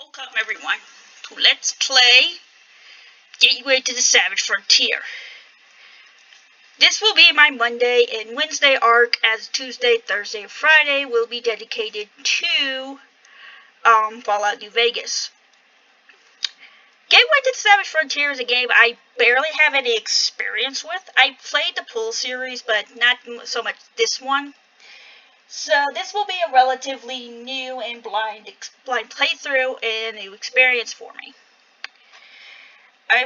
Welcome everyone to Let's Play Gateway to the Savage Frontier. This will be my Monday and Wednesday arc, as Tuesday, Thursday, and Friday will be dedicated to Fallout New Vegas. Gateway to the Savage Frontier is a game I barely have any experience with. I played the Pull series, but not so much this one. So this will be a relatively new and blind playthrough and new experience for me. I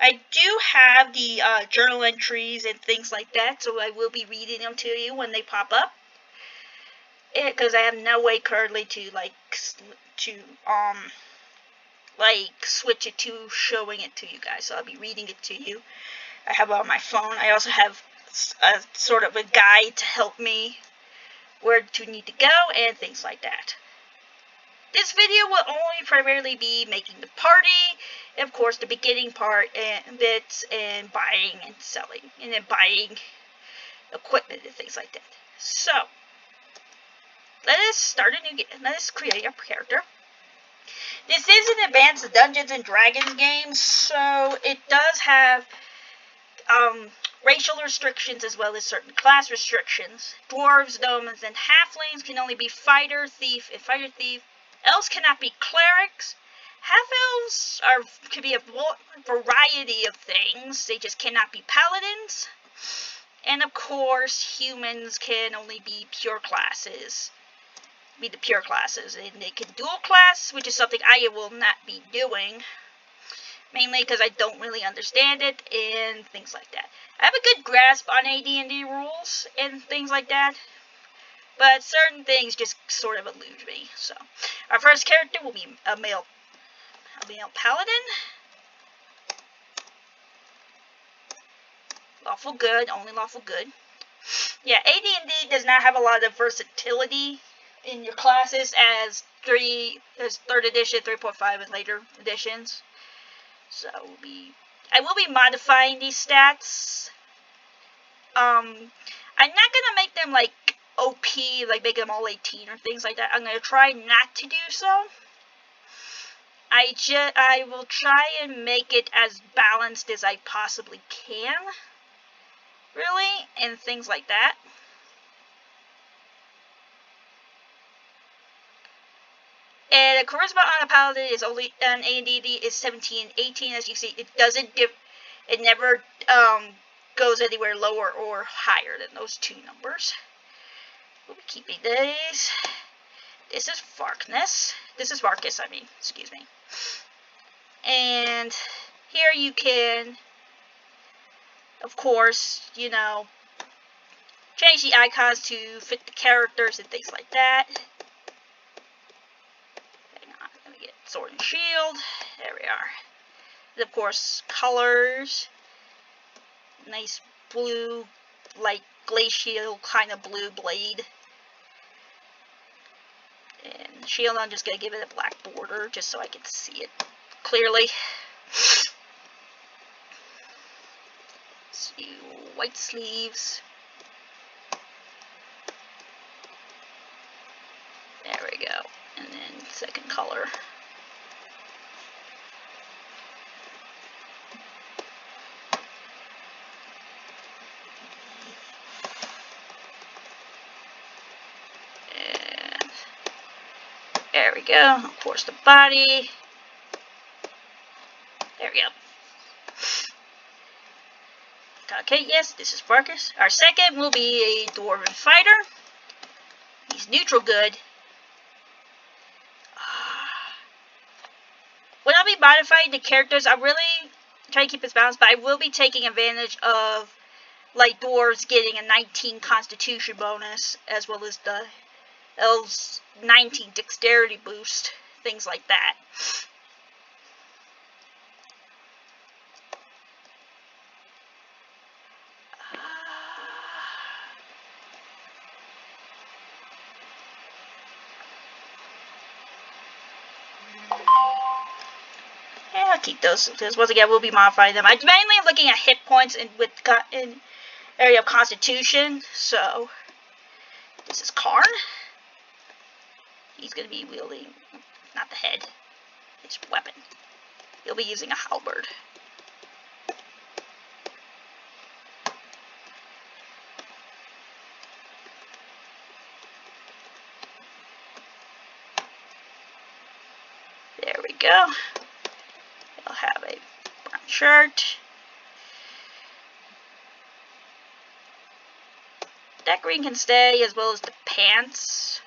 do have the journal entries and things like that, so I will be reading them to you when they pop up. Because I have no way currently to switch it to showing it to you guys. So I'll be reading it to you. I have it on my phone. I also have a sort of a guide to help me where to need to go and things like that. This video will only primarily be making the party, and of course the beginning part and bits and buying and selling, and then buying equipment and things like that. So let us create a character. This is an advanced Dungeons and Dragons game, so it does have racial restrictions as well as certain class restrictions. Dwarves, gnomes, and halflings can only be fighter, thief, and fighter thief. Elves cannot be clerics. Half-elves could be a variety of things. They just cannot be paladins. And of course, humans can only be pure classes. And they can dual class, which is something I will not be doing. Mainly because I don't really understand it and things like that. I have a good grasp on AD&D rules and things like that, but certain things just sort of elude me. So, our first character will be a male paladin. Lawful good, only lawful good. Yeah, AD&D does not have a lot of versatility in your classes as 3rd edition, 3.5, and later editions. So I will be modifying these stats. I'm not gonna make them like OP, like make them all 18 or things like that. I'm gonna try not to do so. I will try and make it as balanced as I possibly can, really, and things like that. And the charisma on a paladin is only on AD&D is 17 and 18. As you see, it never goes anywhere lower or higher than those two numbers. We'll be keeping these. This is Varkness. Excuse me. And here you can, of course, change the icons to fit the characters and things like that. Sword and shield. There we are. And of course, colors. Nice blue, like glacial kind of blue blade. And shield, I'm just going to give it a black border just so I can see it clearly. See, white sleeves. There we go. And then second color. There we go. Of course, the body. There we go. Okay, yes, this is Barkus. Our second will be a Dwarven Fighter. He's neutral good. When I'll be modifying the characters, I really try to keep this balanced, but I will be taking advantage of, like, dwarves getting a 19 Constitution bonus, as well as the elves 19 dexterity boost, things like that. Yeah, I'll keep those because once again we'll be modifying them. I'm mainly looking at hit points and with in area of Constitution. So this is Karn. He's going to be wielding, not the head, his weapon. He'll be using a halberd. There we go. He'll have a brown shirt. That green can stay, as well as the pants.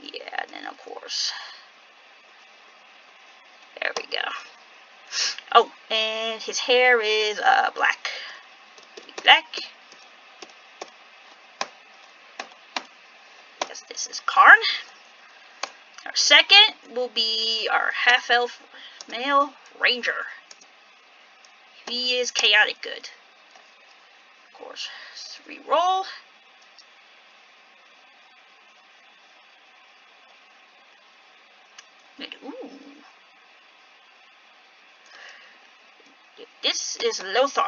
Yeah, and then of course. There we go. Oh, and his hair is black. Black. Yes, this is Karn. Our second will be our half-elf male ranger. He is chaotic good. Of course, re-roll. Ooh. This is Lothar.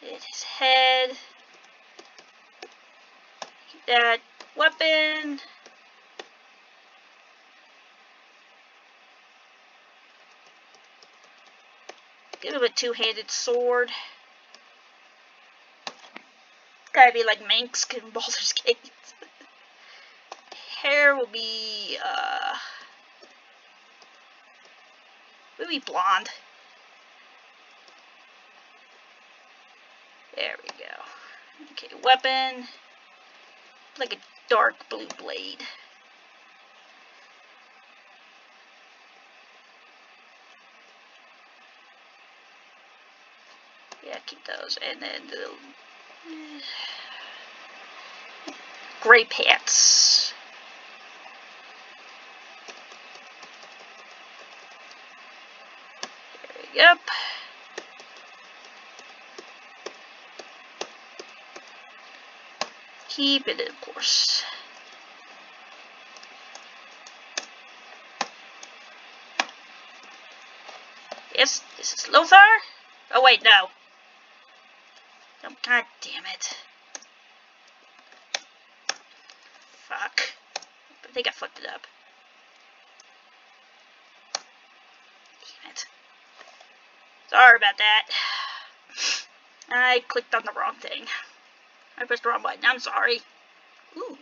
Hit his head. Keep that weapon. Give him a two-handed sword. Gotta be like Manx in Baldur's Gate. Hair will be maybe blonde. There we go. Okay, weapon. Like a dark blue blade. Yeah, keep those. And then the gray pants. There we go. Keep it in, of course. Yes, this is Lothar. Oh wait, no. Oh, God damn it. Fuck. I think I fucked it up. Damn it. Sorry about that. I clicked on the wrong thing. I pressed the wrong button. I'm sorry. Ooh.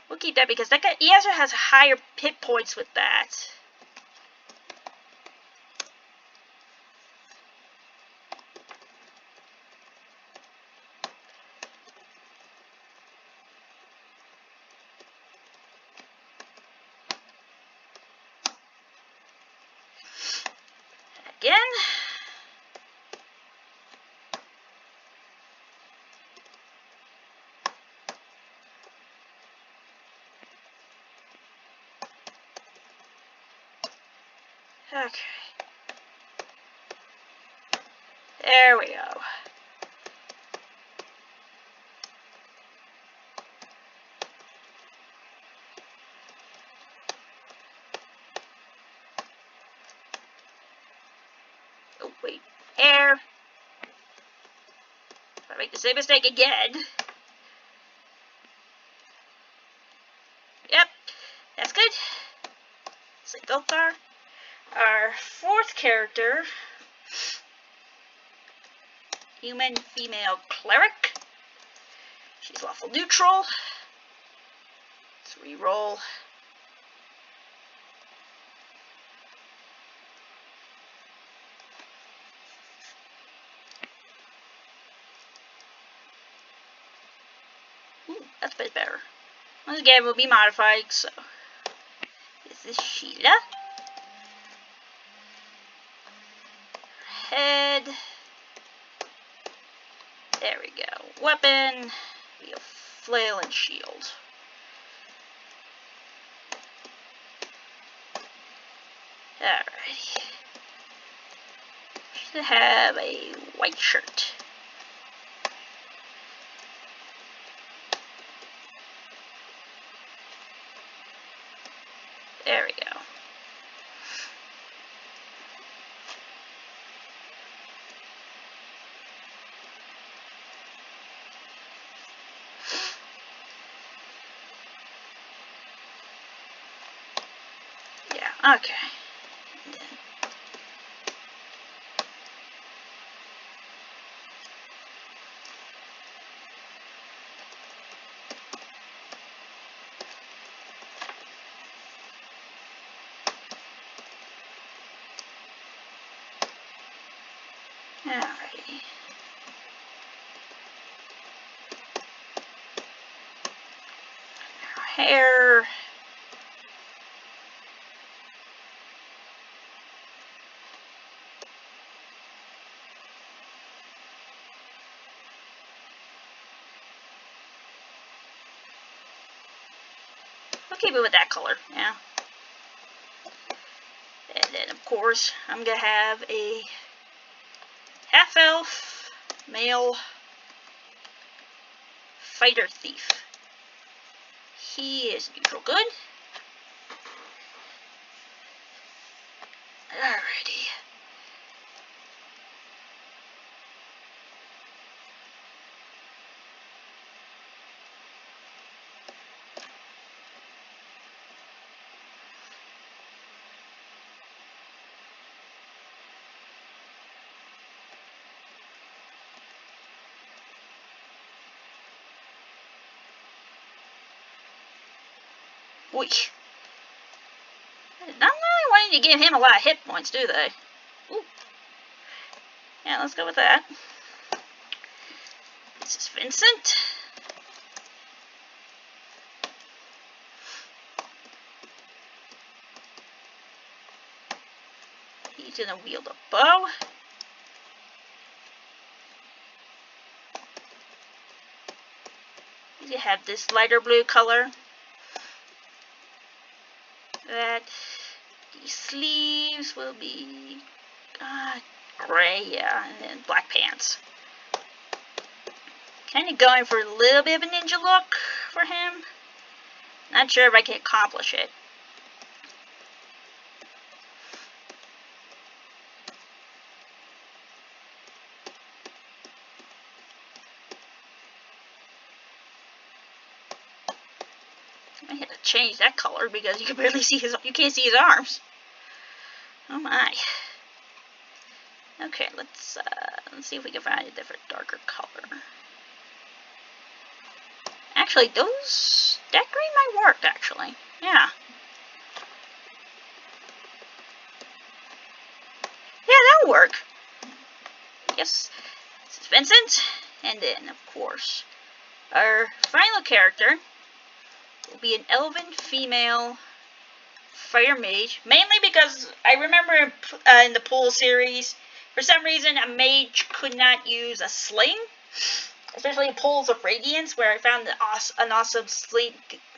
We'll keep that because that guy, he also has higher hit points with that. Again. Okay. There we go. Oh, wait. Air. If I make the same mistake again. Yep. That's good. It's like Lothar. Our fourth character, human female cleric. She's lawful neutral. Let's re-roll. Ooh, that's a bit better. Once again, we'll be modified, so. This is Sheila. Head. There we go. Weapon. Be a flail and shield. Alrighty. Should have a white shirt. There we go. Okay. Alrighty. Hair. I'll keep it with that color, yeah. And then, of course, I'm gonna have a half-elf male fighter thief. He is neutral good. Alrighty. Whoosh. Not really wanting to give him a lot of hit points, do they? Ooh. Yeah, let's go with that. This is Vincent. He's gonna wield a bow. You have this lighter blue color. That the sleeves will be gray, yeah, and then black pants. Kind of going for a little bit of a ninja look for him. Not sure if I can accomplish it. I had to change that color because you can barely see you can't see his arms. Oh my. Okay, let's see if we can find a different darker color. Actually, that green might work, actually. Yeah. Yeah, that'll work. Yes. This is Vincent. And then, of course, our final character will be an Elven female fighter mage. Mainly because I remember in the pool series, for some reason, a mage could not use a sling. Especially in Pools of Radiance, where I found an awesome sling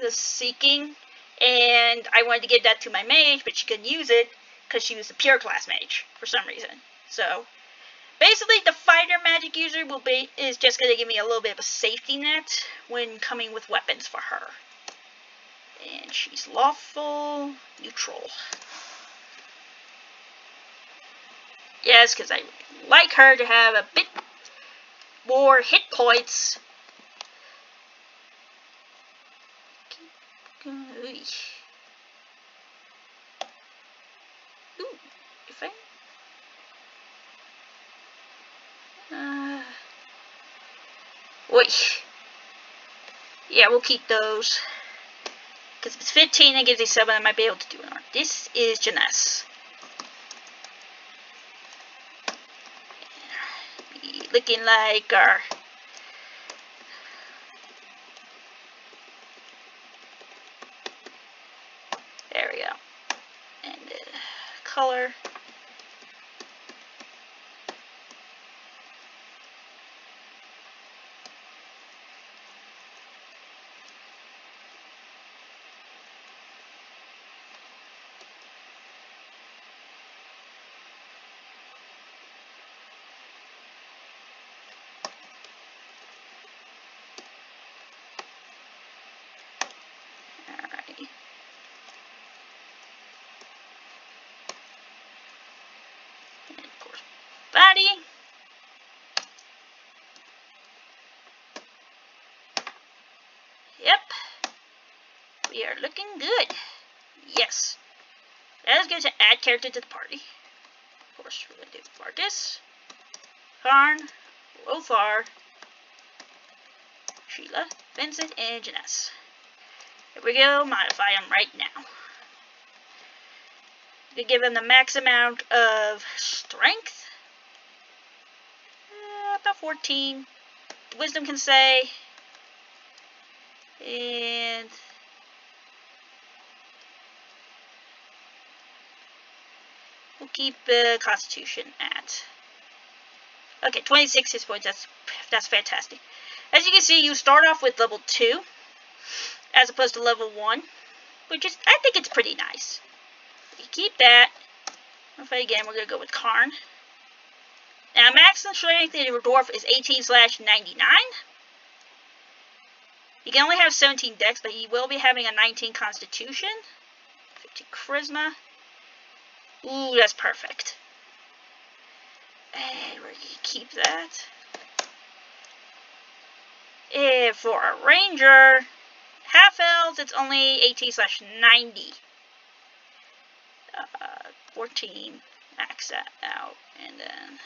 seeking. And I wanted to give that to my mage, but she couldn't use it because she was a pure class mage for some reason. So, basically, the fighter magic user is just going to give me a little bit of a safety net when coming with weapons for her. And she's lawful neutral. Yes, because I like her to have a bit more hit points. Ooh, if I... Wait. Yeah, we'll keep those. Because if it's 15, that gives you 7, I might be able to do an arc. This is Janess. Looking like our... There we go. And color. That is going to add character to the party. Of course, we're going to do Vargas, Karn, Lothar, Sheila, Vincent, and Janess. Here we go, modify them right now. We give them the max amount of strength. About 14. Wisdom can say. And we'll keep Constitution at. Okay, 26 hit points. That's fantastic. As you can see, you start off with level 2 as opposed to level 1, which is, I think it's pretty nice. You keep that. Again, we're going to go with Karn. Now, maximum strength in your dwarf is 18/99. You can only have 17 dex, but he will be having a 19 constitution. 15 charisma. Ooh, that's perfect. And we're going to keep that. And for a ranger, half elves, it's only 18/90. 14, max that out, and then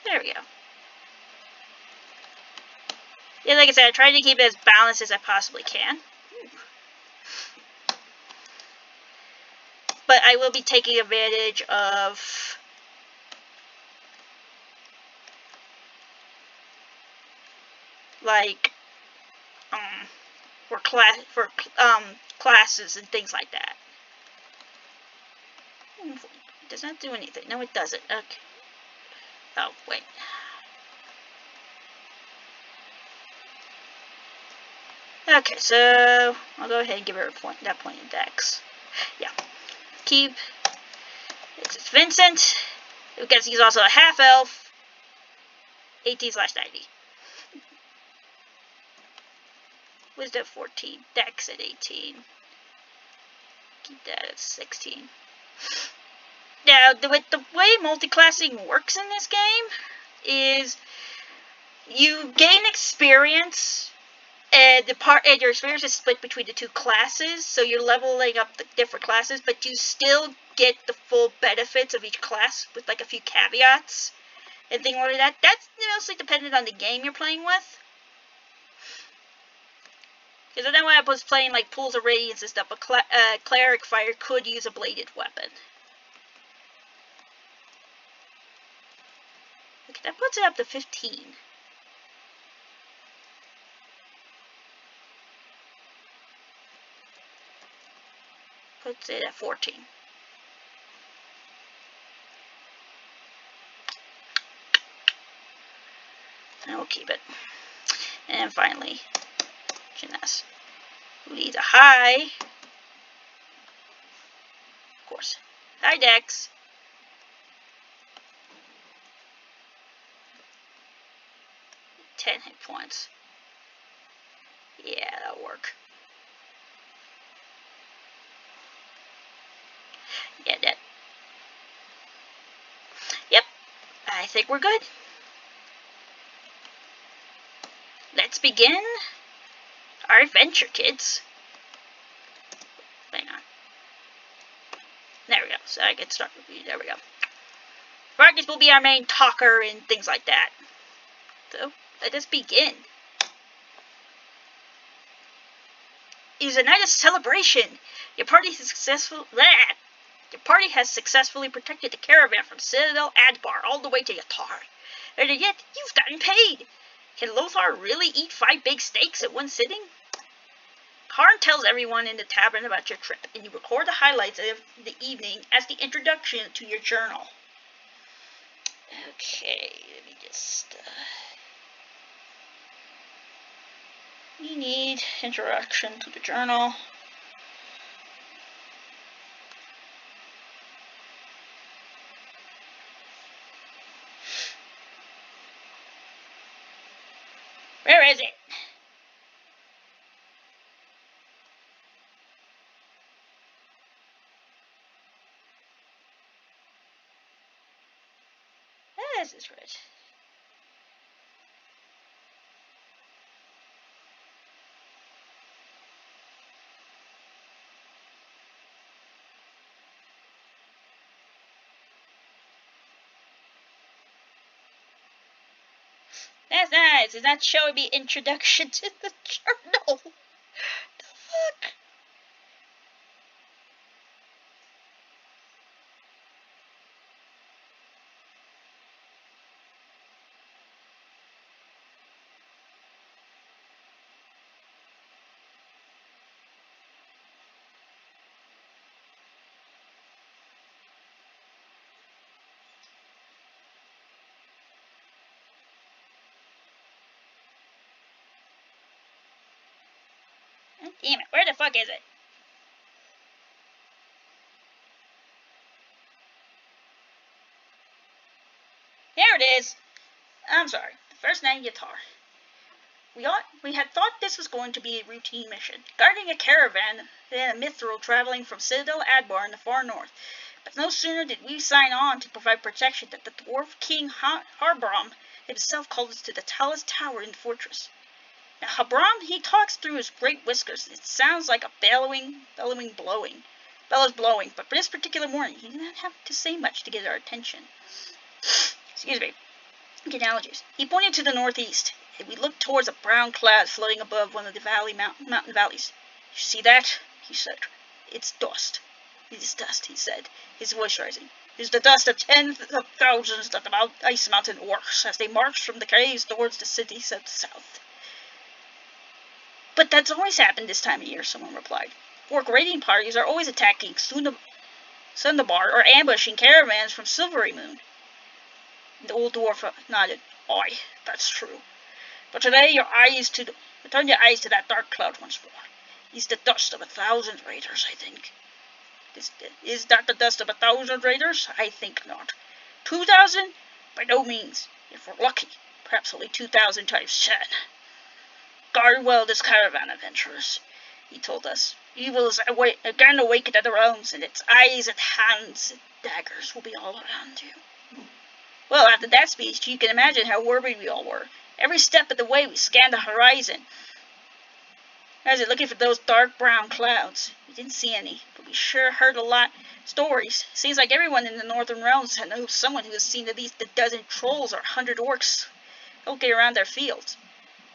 there we go. Yeah, like I said, I try to keep it as balanced as I possibly can. But I will be taking advantage of like for classes and things like that. It does not do anything. No, it doesn't. Okay. Oh, wait. Okay, so I'll go ahead and give her that point in dex. Yeah. Keep. It's Vincent, because he's also a half elf. 18/90. Wisdom 14. Dex at 18. Keep that at 16. Now, the way multiclassing works in this game is you gain experience, and your experience is split between the two classes, so you're leveling up the different classes, but you still get the full benefits of each class with like a few caveats and things like that. That's mostly dependent on the game you're playing with. Because then when I was playing like Pools of Radiance and stuff, a Cleric Fighter could use a bladed weapon. Okay, that puts it up to 15. Puts it at 14. And we'll keep it. And finally, Janess, who needs a high, of course, high dex. Ten hit points. Yeah, that'll work. Yeah, that. Yep, I think we're good. Let's begin our adventure, kids. Hang on. There we go. So I can start with you. There we go. Vargas will be our main talker and things like that. So, let us begin. It is a night of celebration. Your party has successfully protected the caravan from Citadel Adbar all the way to Yatar. And yet, you've gotten paid. Can Lothar really eat 5 big steaks at one sitting? Karn tells everyone in the tavern about your trip, and you record the highlights of the evening as the introduction to your journal. Okay, let me just... we need introduction to the journal. Where is it? This is right. That's nice. Is that showing me introduction to the journal? The fuck? Damn it, where the fuck is it? There it is. I'm sorry. The first night guitar. We had thought this was going to be a routine mission, guarding a caravan in a mithril traveling from Citadel Adbar in the far north. But no sooner did we sign on to provide protection that the dwarf king Harbram himself called us to the tallest tower in the fortress. Now Harbram, he talks through his great whiskers. It sounds like a bellows blowing, but for this particular morning, he did not have to say much to get our attention. Excuse me. Get allergies. He pointed to the northeast, and we looked towards a brown cloud floating above one of the mountain valleys. You see that? He said. It's dust. It is dust, he said, his voice rising. It is the dust of tens of thousands that the ice mountain orcs as they march from the caves towards the cities of the south. But that's always happened this time of year, someone replied. Orc raiding parties are always attacking Sundabar or ambushing caravans from Silvery Moon. The old dwarf nodded. Aye, that's true. But today turn your eyes to that dark cloud once more. It's the dust of 1,000 raiders, I think. Is that the dust of 1,000 raiders? I think not. 2,000? By no means. If we're lucky, perhaps only 2,000 times 10. Guard well this caravan, adventurers, he told us. Evil is again awakened at the realms, and its eyes and hands and daggers will be all around you. Well, after that speech, you can imagine how worried we all were. Every step of the way, we scanned the horizon, as if looking for those dark brown clouds. We didn't see any, but we sure heard a lot of stories. Seems like everyone in the northern realms knows someone who has seen at least a dozen trolls or 100 orcs looking around their fields.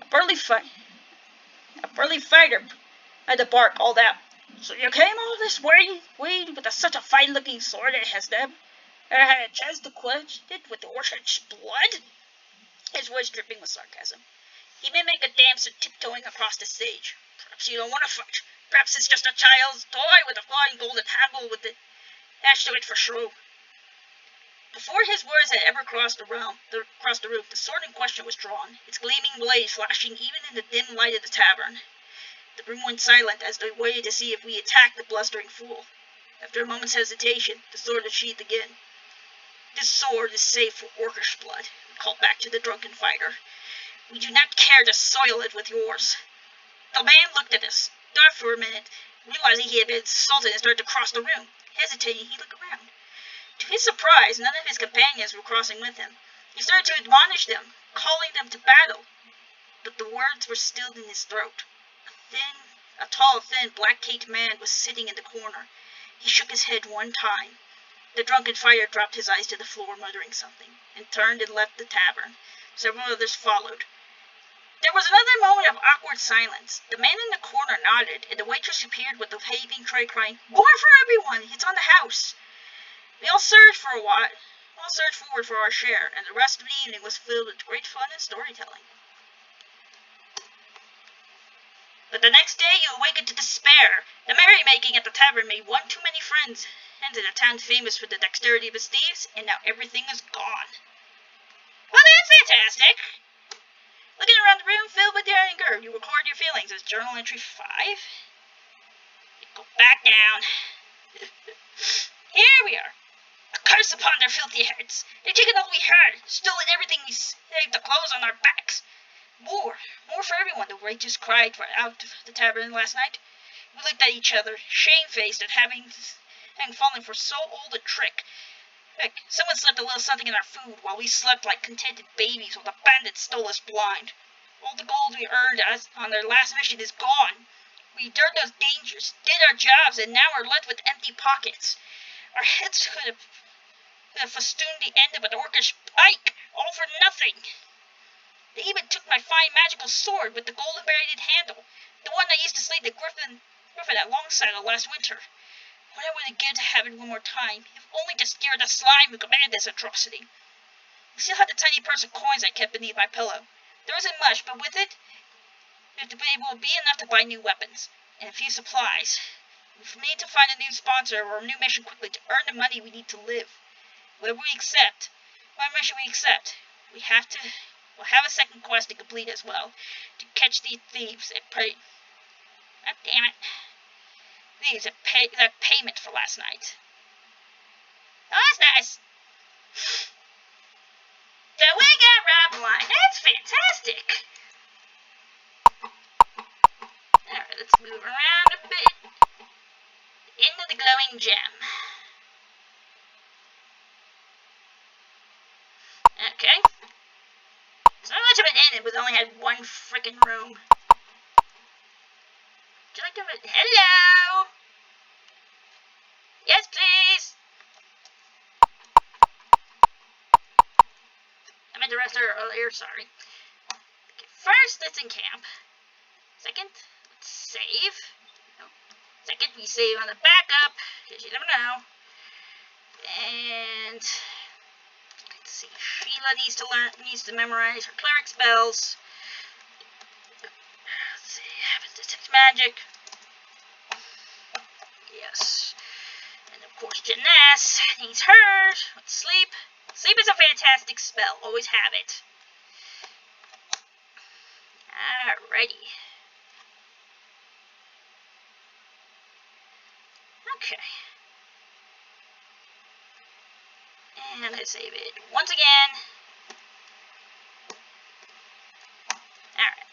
A burly fighter had to bark all that. So you came all this way with such a fine-looking sword as has them? I had a chance to quench it with the orchard's blood? His voice dripping with sarcasm. He mimicked a dancer tiptoeing across the stage. Perhaps you don't want to fight. Perhaps it's just a child's toy with a flying golden handle with the hash to it for show. Before his words had ever crossed the roof, the sword in question was drawn, its gleaming blade flashing even in the dim light of the tavern. The room went silent as they waited to see if we attacked the blustering fool. After a moment's hesitation, the sword was sheathed again. This sword is safe for orcish blood, we called back to the drunken fighter. We do not care to soil it with yours. The man looked at us, thought for a minute, realizing he had been insulted and started to cross the room. Hesitating, he looked around. To his surprise, none of his companions were crossing with him. He started to admonish them, calling them to battle, but the words were stilled in his throat. A tall, thin, black-caped man was sitting in the corner. He shook his head one time. The drunken fighter dropped his eyes to the floor, muttering something, and turned and left the tavern. Several others followed. There was another moment of awkward silence. The man in the corner nodded, and the waitress appeared with the heaping tray, crying, "More for everyone! It's on the house!" We all surged forward for our share, and the rest of the evening was filled with great fun and storytelling. But the next day you awakened to despair. The merrymaking at the tavern made one too many friends, and in a town famous for the dexterity of its thieves, and now everything is gone. Well, that's fantastic! Looking around the room filled with your anger, you record your feelings as journal entry 5. You go back down. Here we are. A curse upon their filthy heads. They've taken all we had, stolen everything we saved the clothes on our backs. More for everyone, the waitress cried out of the tavern last night. We looked at each other, shamefaced at having fallen for so old a trick. Heck, someone slipped a little something in our food while we slept like contented babies while the bandits stole us blind. All the gold we earned on their last mission is gone. We endured those dangers, did our jobs, and now are left with empty pockets. Our heads could have festooned the end of an orcish pike, all for nothing. They even took my fine magical sword with the golden-braided handle, the one I used to slay the griffin at Longsaddle last winter. What I would give to have it one more time, if only to scare the slime who committed this atrocity. I still had the tiny purse of coins I kept beneath my pillow. There isn't much, but with it will be enough to buy new weapons, and a few supplies. We need to find a new sponsor or a new mission quickly to earn the money we need to live. What mission we accept, we'll have a second quest to complete as well, to catch these thieves and pay. God damn it. Thieves that payment for last night. Oh, that's nice. So we got robbed line. That's fantastic. Alright, let's move around a bit. Into the glowing gem. Okay. It's not much of an inn, but only had one freaking room. Would you like to... Hello! Yes, please! I meant to rest earlier, sorry. Okay, first, let's encamp. Second, let's save. No. Second, we save on the backup, because you never know. And let's see. Sheila needs to memorize her cleric spells. Let's see. Haven't detect magic. Yes. And of course, Janess needs hers. Sleep. Sleep is a fantastic spell. Always have it. Alrighty. Okay. And I save it once again. Alright.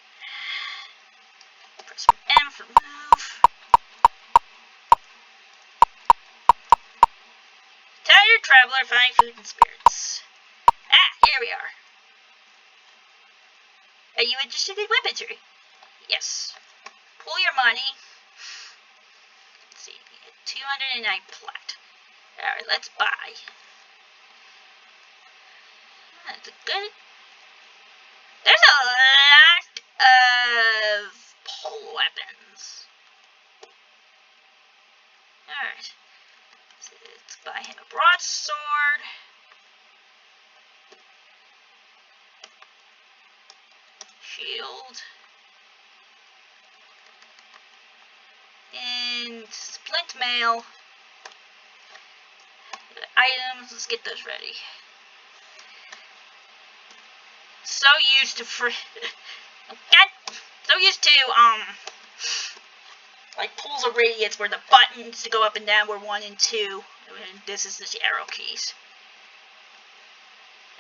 Press M for move. Tired traveler, find food and spirits. Here we are. Are you interested in weaponry? Yes. Pull your money. Let's see. 209 plat. Alright, let's buy. That's a good... There's a lot of pole weapons. Alright. So let's buy him a broadsword. Shield. And splint mail. Items, let's get those ready. So used to like pools of radiance where the buttons to go up and down were 1 and 2. And this is the arrow keys.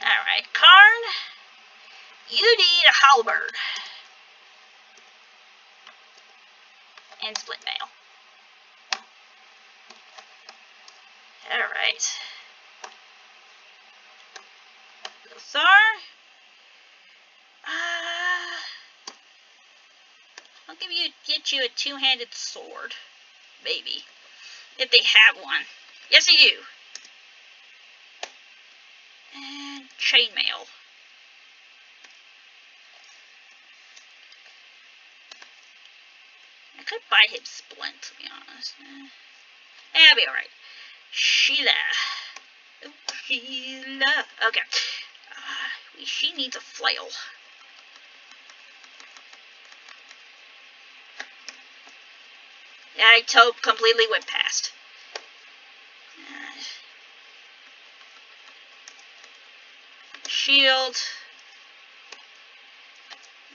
Alright, Karn. You need a halberd. And split mail. Alright. Lothar. I'll get you a two-handed sword. Maybe. If they have one. Yes, they do. And chainmail. I could buy him splint, to be honest. That'll be alright. Sheila. Oh, Sheila. Okay. She needs a flail. I completely went past. Shield.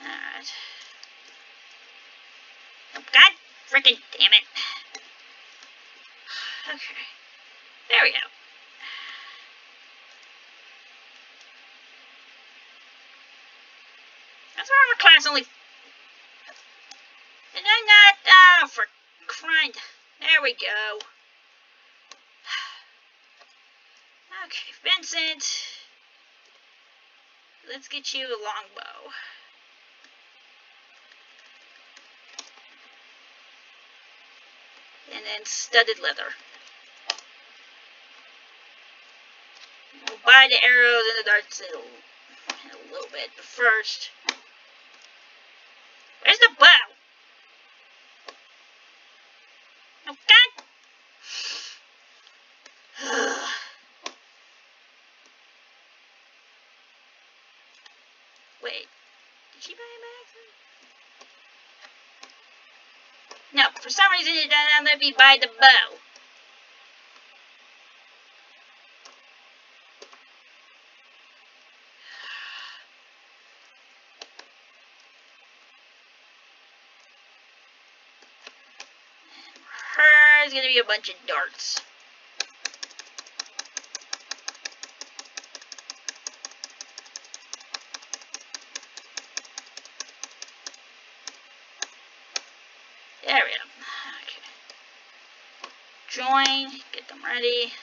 Alright. Oh, God freaking damn it. Okay. There we go. That's armor class only. Did I not? For crying. There we go. Okay, Vincent. Let's get you a longbow. And then studded leather. We'll buy the arrows and the darts. in a little bit. But first, where's the bow? Oh, God! Wait, did she buy a bag? No, for some reason it doesn't let me buy the bow. There's gonna be a bunch of darts. There we go. Okay. Join, get them ready.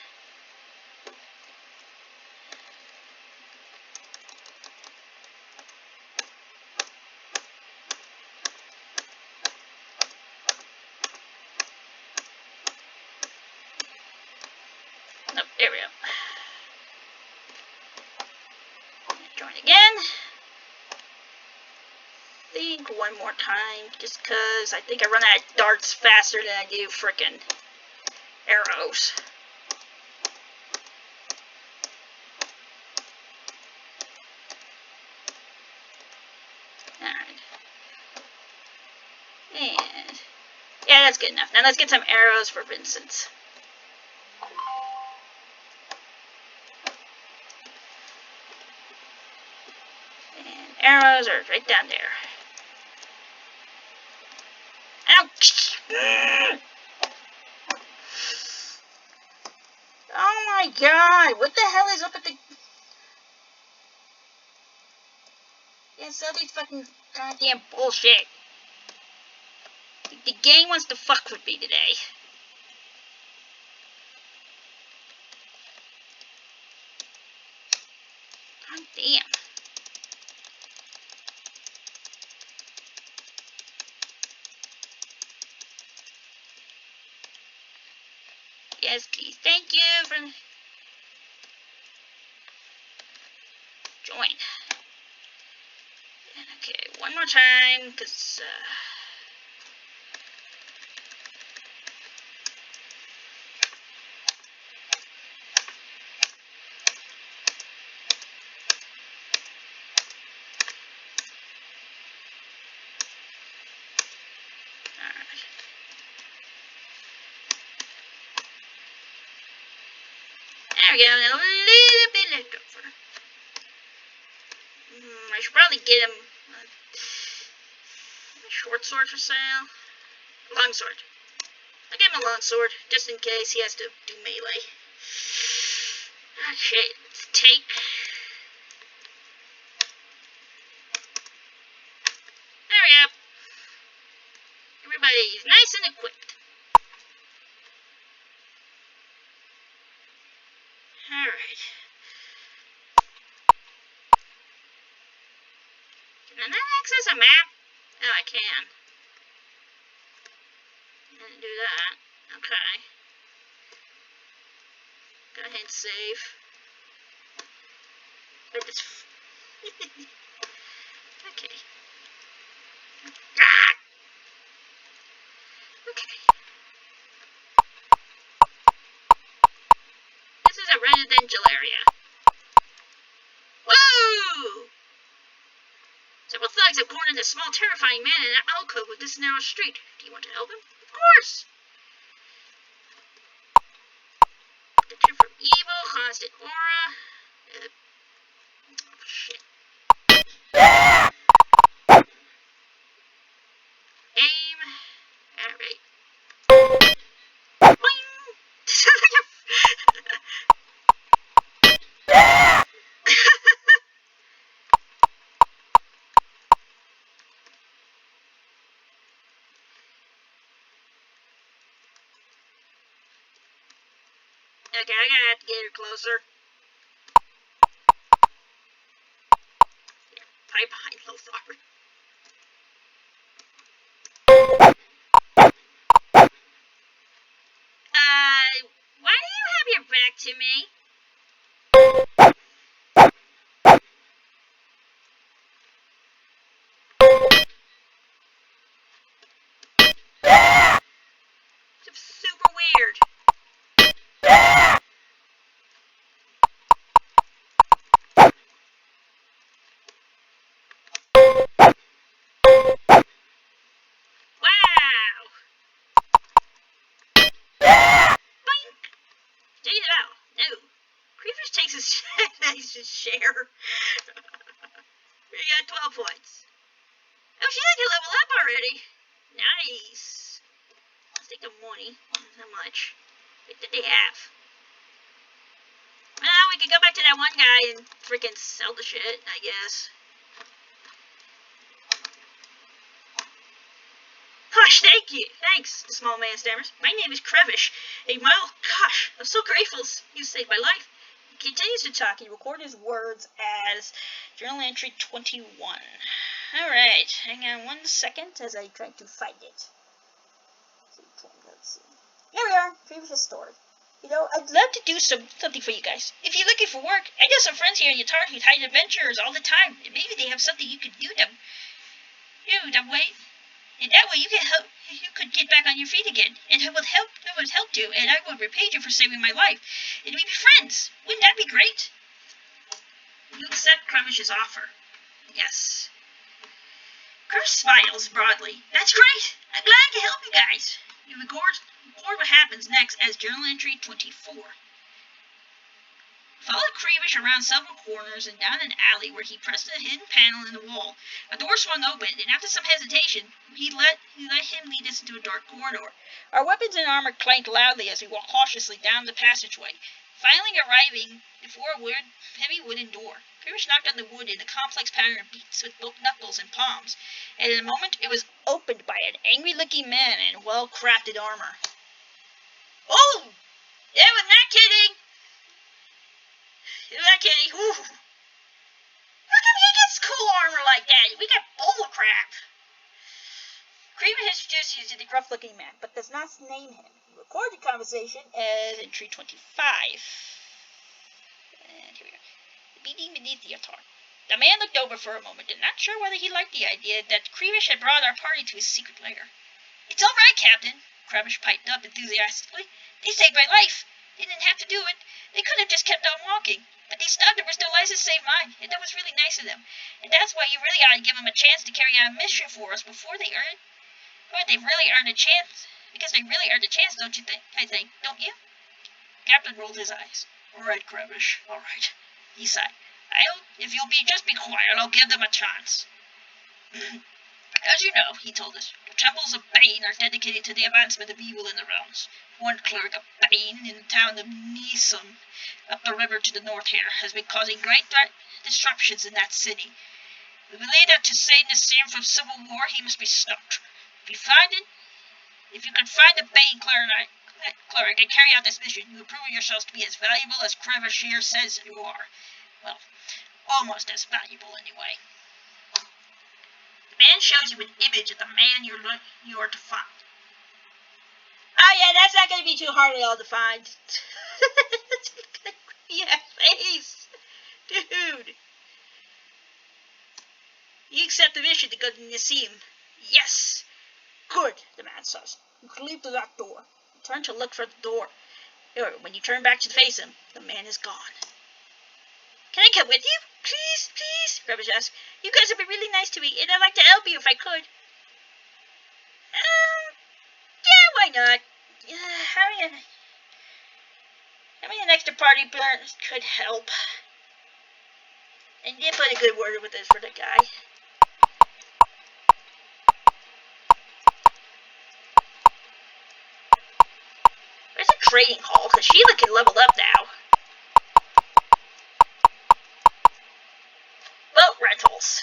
Nope, there we go. Join again. Think one more time, just because I think I run out of darts faster than I do frickin' arrows. Alright. And yeah, that's good enough. Now let's get some arrows for Vincent. And arrows are right down there. Ouch! Oh my god, what the hell is up with the... Yeah, it's all these fucking goddamn bullshit. The game wants to fuck with me today. God damn. Yes, please. Thank you for... Join. Okay, one more time, because, alright. There we go, a little bit left over. I should probably get him a short sword for sale. Long sword. I'll get him a long sword, just in case he has to do melee. Okay, let's take... There we go. Everybody's nice and equipped. Alright. Can I not access a map? Oh, I can. Didn't do that. Okay. Go ahead and save. But this... Okay. Ah! Okay. This is a residential area. Whoa! Several thugs have cornered a small, terrifying man in an alcove of this narrow street. Do you want to help him? Of course! Protection from evil, constant aura. Oh, shit. Aim. Alright. Boing! Okay, I'm gonna have to get her closer. Yeah, right behind Lothar. Why do you have your back to me? weird. Wow! Boink! Take it out. No. Creepers takes his share. We got 12 points. Oh, she can level up already. Nice. Let's take the money. How much? What did they have? Well, we could go back to that one guy and freaking sell the shit, I guess. Gosh, thank you. Thanks, the small man stammers. My name is Crevish. Gosh, I'm so grateful you saved my life. He continues to talk. He recorded his words as journal entry 21. Alright, hang on 1 second as I try to find it. Let's see. Here we are. Previous story. You know, I'd love to do something for you guys. If you're looking for work, I got some friends here in Yatar who hide adventurers all the time, and maybe they have something you could do them. That way, you could get back on your feet again, and it would help you, and I would repay you for saving my life, and we'd be friends. Wouldn't that be great? You accept Crevish's offer. Yes. Crevish smiles broadly. That's great. I'm glad to help you guys. You record what happens next as journal entry 24. Followed Crevish around several corners and down an alley where he pressed a hidden panel in the wall. A door swung open, and after some hesitation, he let him lead us into a dark corridor. Our weapons and armor clanked loudly as we walked cautiously down the passageway, finally arriving before a heavy wooden door. Crevish knocked on the wood in a complex pattern of beats with both knuckles and palms, and in a moment it was opened by an angry-looking man in well-crafted armor. Oh! Yeah, I'm not kidding! I'm not kidding. Ooh. How come he gets cool armor like that? We got bull crap. Crevish introduced you to the gruff-looking man, but does not name him. He recorded the conversation as entry 25. And here we go. The meeting beneath the altar. The man looked over for a moment, and not sure whether he liked the idea that Crevish had brought our party to his secret lair. It's all right, Captain, Crevish piped up enthusiastically. They saved my life. They didn't have to do it. They could have just kept on walking. But they stopped and risked their lives to save mine, and that was really nice of them. And that's why you really ought to give them a chance to carry out a mission for us before they earn it. Or they've really earned a chance. Because they really earned a chance, don't you think? I think, don't you? Captain rolled his eyes. All right, Crevish, all right. He sighed. If you'll just be quiet, I'll give them a chance. As you know, he told us, the temples of Bane are dedicated to the advancement of evil in the realms. One cleric of Bane in the town of Neeson, up the river to the north here, has been causing great disruptions in that city. We believe that to save Nassim from civil war, he must be stopped. If you can find the Bane cleric and carry out this mission, you will prove yourselves to be as valuable as Crevish here says you are. Well, almost as valuable anyway. The man shows you an image of the man you are to find. Oh yeah, that's not going to be too hard at all to find. Yeah, face. Dude. You accept the mission to go to Nassim. Yes. Good, the man says. You can leave through that door. Turn to look for the door. When you turn back to face him, the man is gone. Can I come with you? Please, please, Crevish asked. You guys have been really nice to me, and I'd like to help you if I could. Yeah, why not? Having an extra party could help. And you put a good word with this for the guy. Where's a trading hall? Because Sheila can level up now. Boat rentals.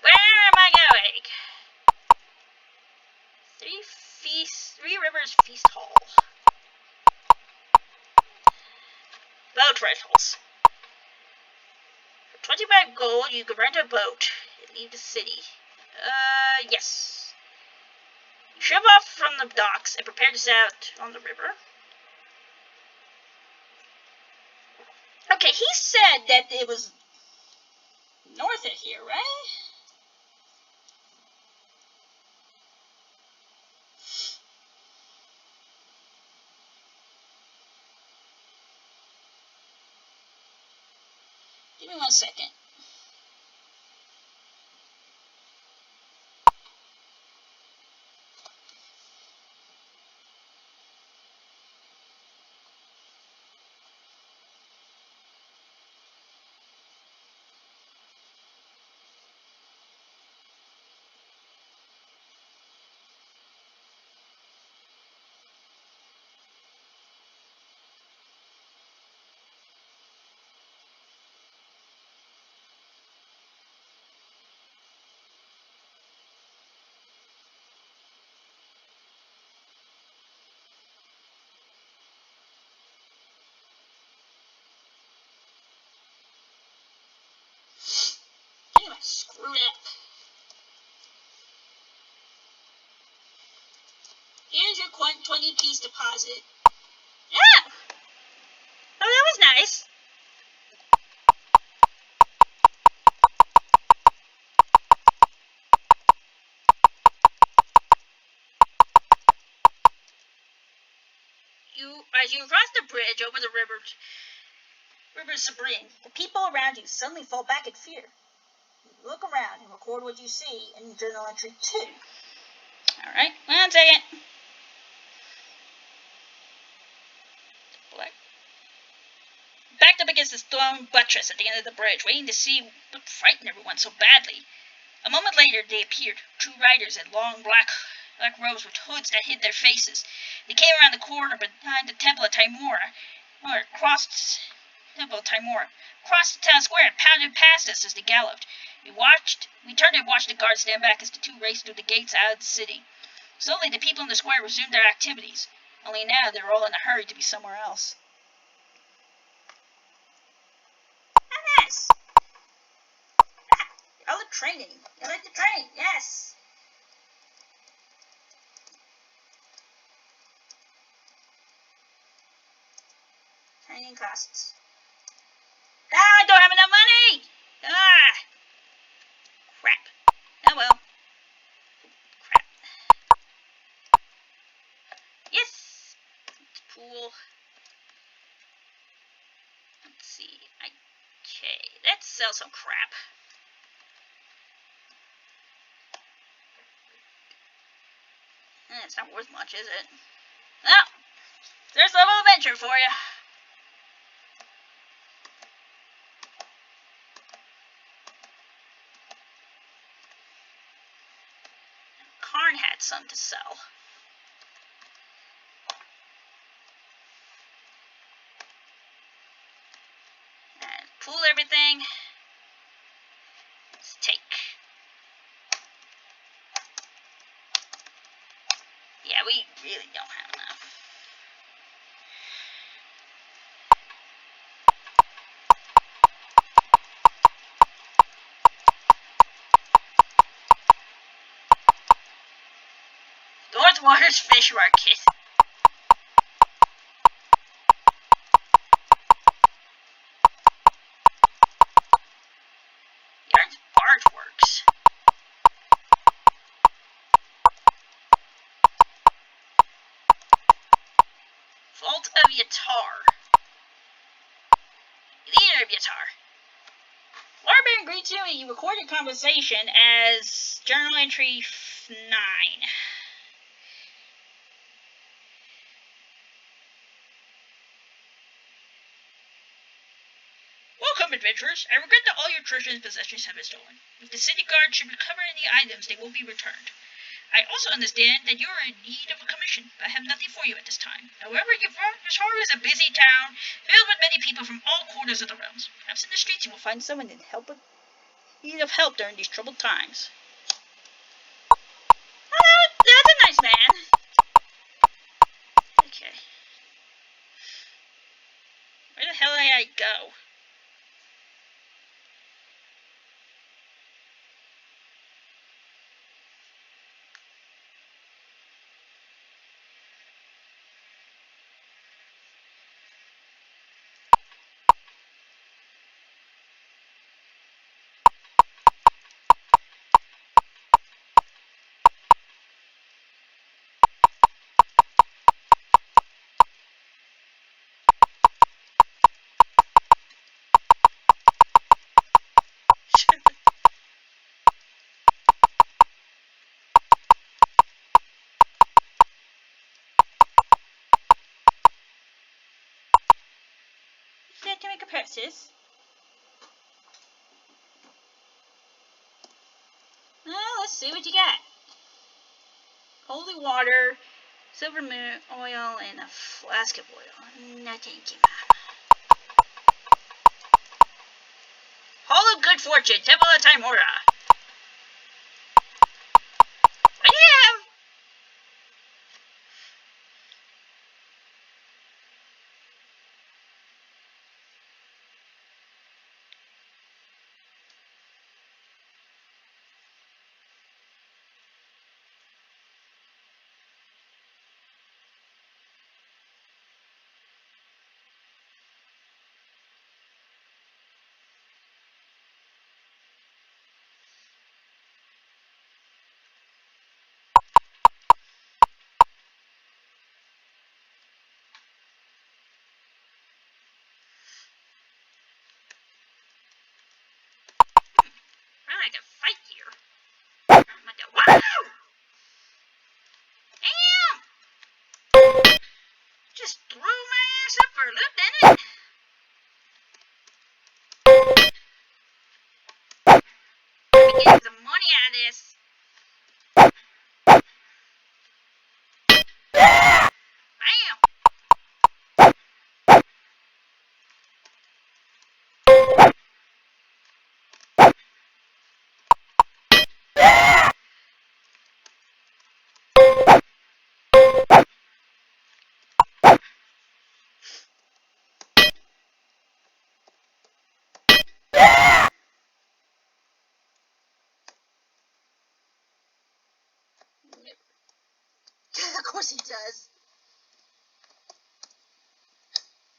Where am I going? Three Rivers Feast Hall. Boat rentals. For 25 gold, you can rent a boat and leave the city. Yes. You shove off from the docks and prepare to set out on the river. Okay, he said that it was north here, right? Give me 1 second. Anyway, screw it up. Here's your 20-piece deposit. Yeah! Oh, that was nice. As you cross the bridge over the river Sabrine, the people around you suddenly fall back in fear. You look around and record what you see in journal entry 2. Alright, 1 second. Backed up against the stone buttress at the end of the bridge, waiting to see what frightened everyone so badly. A moment later, they appeared, 2 riders in long black robes with hoods that hid their faces. They came around the corner behind the Temple of Timora, crossed the town square and pounded past us as they galloped. We turned and watched the guards stand back as the 2 raced through the gates out of the city. Slowly, the people in the square resumed their activities. Only now they were all in a hurry to be somewhere else. Yes! I like training. I like to train, yes! Training costs. Ah, I don't have enough money! Ah! Crap. Oh well. Crap. Yes! Pool. Let's see. Okay, let's sell some crap. It's not worth much, is it? Oh! There's a little adventure for you. Karn had some to sell. And pool everything. Let's take. Yeah, we really don't have enough. Northwater's Fish Market. Yarn's Barge Works. Vault of Yatar. Leader of Yatar. Warbearing greets you and you record your conversation as journal entry 9. Welcome, adventurers. I regret that all your treasure and possessions have been stolen. If the city guard should recover any items, they will be returned. I also understand that you are in need of a commission, but I have nothing for you at this time. However, Yashar is a busy town, filled with many people from all corners of the realms. Perhaps in the streets you will find someone in need of help during these troubled times. Oh, that's a nice man. Okay. Where the hell did I go? purses. Let's see what you got. Holy water, silver moon oil, and a flask of oil. No, thank you. Hall of Good Fortune, Temple of Timora. I am! I like to fight here. I'm like, wow! Damn! Just threw my ass up for a loop, didn't it? Let me get some money out of this. Bam! Of course he does.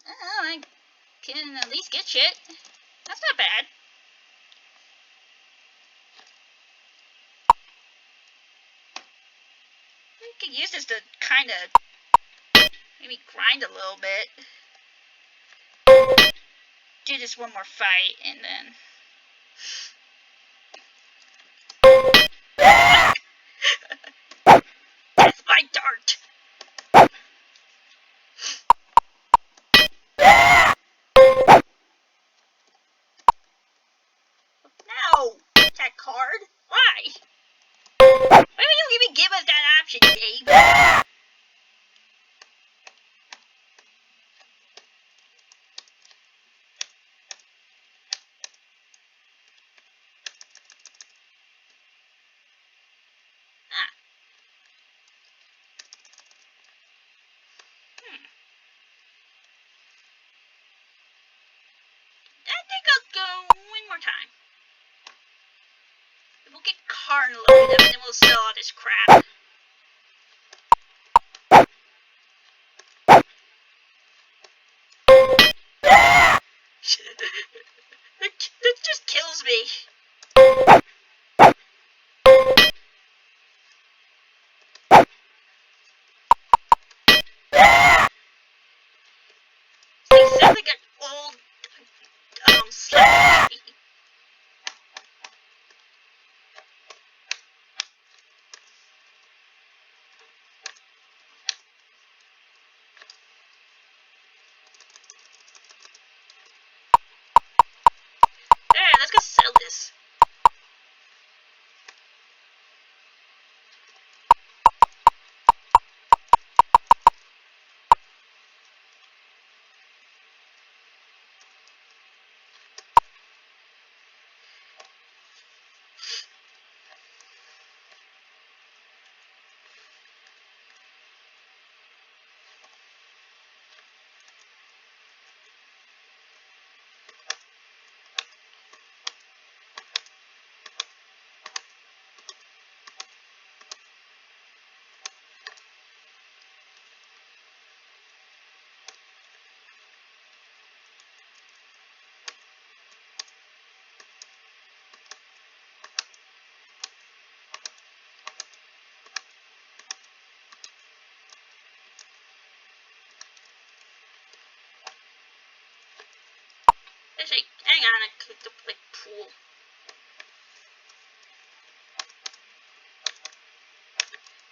Oh, I can at least get shit. That's not bad. I could use this to kind of maybe grind a little bit. Do this one more fight and then. That's my dart. No! That card? Why? Why don't you even give us that option, Dave? I think I'll go one more time. We'll get card loaded up and then we'll sell all this crap. That just kills me. It sounds like an old slap. Alright, let's go sell this. Actually, hang on, I clicked the pool.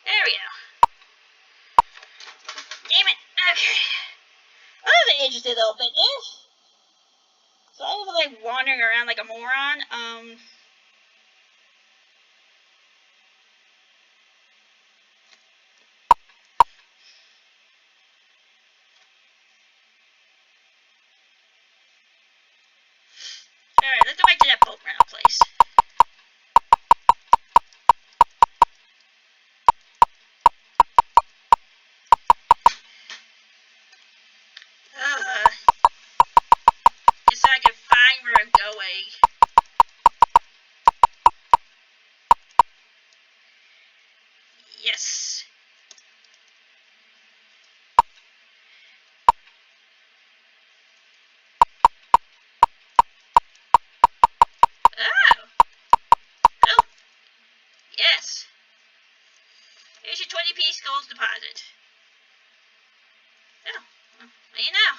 There we go. Damn it. Okay. I wasn't interested a little bit there. So I was like wandering around like a moron. Alright, let's go back to that boat rental place. Just so I can find where I'm going. Yes. Oh. Oh. Yes. Here's your 20p gold deposit. Oh. Well, you know.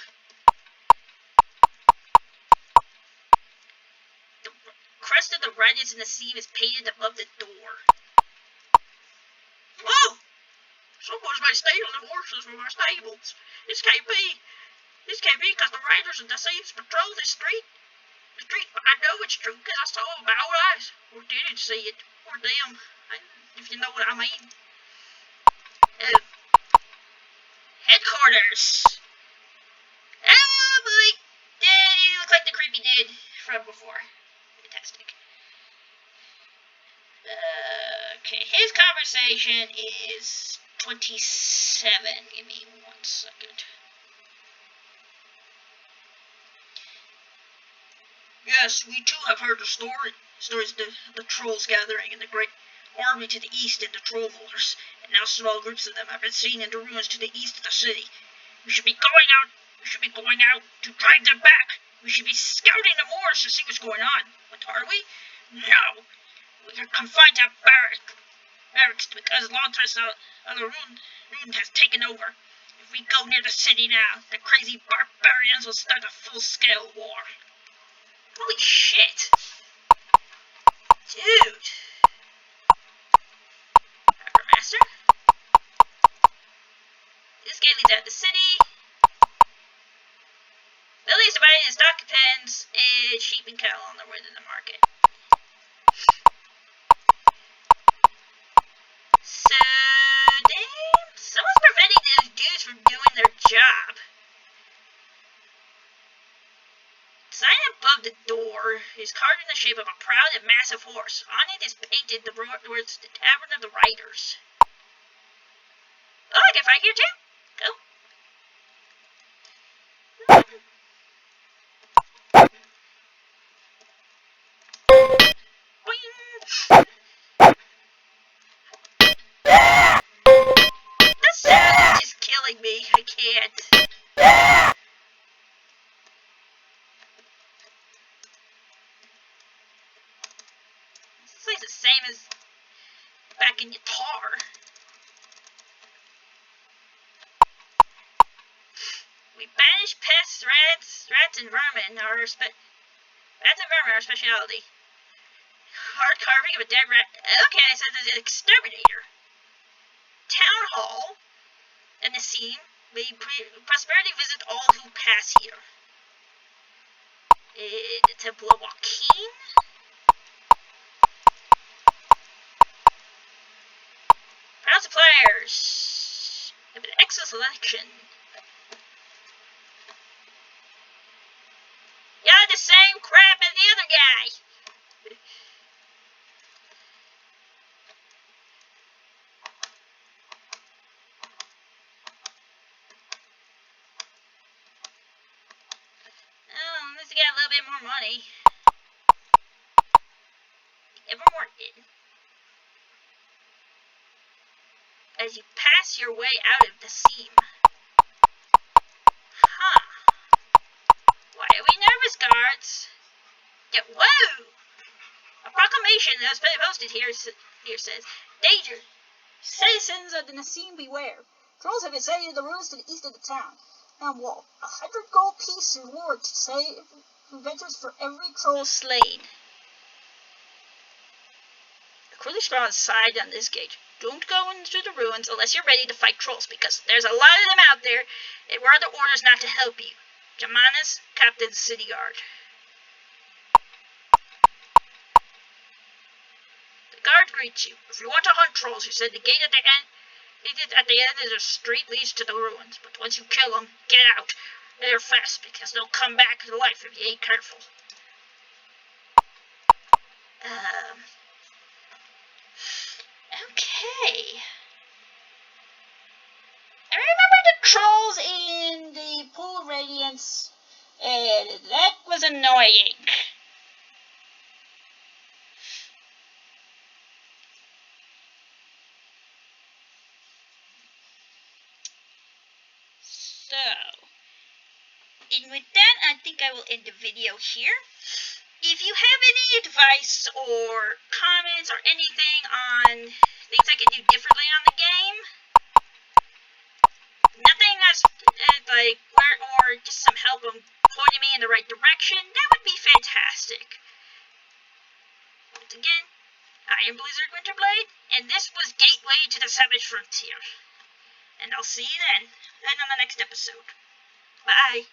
The crest of the Reddits in the sea is painted above the door. Whoa! Someone's been stealing the horses from our stables. This can't be. This can't be because the raiders and the thieves patrol this street. I know it's true because I saw it with my own eyes. Or didn't see it. Or them. If you know what I mean. Headquarters. Oh boy. Yeah, you look like the creepy dude from before. Fantastic. Okay, his conversation is 27. Give me 1 second. Yes, we too have heard the stories of the trolls gathering in the great army to the east in the troll moors, and now small groups of them have been seen in the ruins to the east of the city. We should be going out to drive them back. We should be scouting the moors to see what's going on. But are we? No. We are confined to barracks because Lontress of the Rune has taken over. If we go near the city now, the crazy barbarians will start a full-scale war. Holy shit! Dude! Master? This gate leads out of the city. Billy's dividing his stock pens and sheep and cattle on their way to the market. So, damn, someone's preventing those dudes from doing their job. The sign above the door is carved in the shape of a proud and massive horse. On it is painted the words, the Tavern of the Riders. Oh, I can fight here too? Go. The sound is killing me. I can't. It's like the same as back in Guitar. We banish pests, rats, and vermin. Rats and vermin are our specialty. Hard carving of a dead rat. Okay, so there's an exterminator. Town hall and the scene. May prosperity visit all who pass here. The Temple of Joaquin. Proud suppliers. Have an excellent selection. You're the same crap as the other guy. Oh, let's get a little bit more money. Evermore Inn. As you pass your way out of the seam. Huh. Why are we nervous, guards? Yeah, whoa! A proclamation that was posted here says, Danger! Citizens of the Nassim beware. Trolls have invaded the ruins to the east of the town. And wall. 100 gold piece reward to save who ventures for every troll slain. A cruelly strong side on this gate. Don't go into the ruins unless you're ready to fight trolls, because there's a lot of them out there, and we're under orders not to help you. Jamanus, Captain City Guard. guard greets you. If you want to hunt trolls, he said the gate at the end of the street leads to the ruins. But once you kill them, get out. They're fast because they'll come back to life if you ain't careful. Okay. I remember the trolls in the Pool of Radiance, and that was annoying. So, and with that, I think I will end the video here. If you have any advice or comments or anything on things I can do differently on the game, nothing that's or just some help on pointing me in the right direction, that would be fantastic. Once again, I am Blizzard Winterblade, and this was Gateway to the Savage Frontier. And I'll see you then on the next episode. Bye.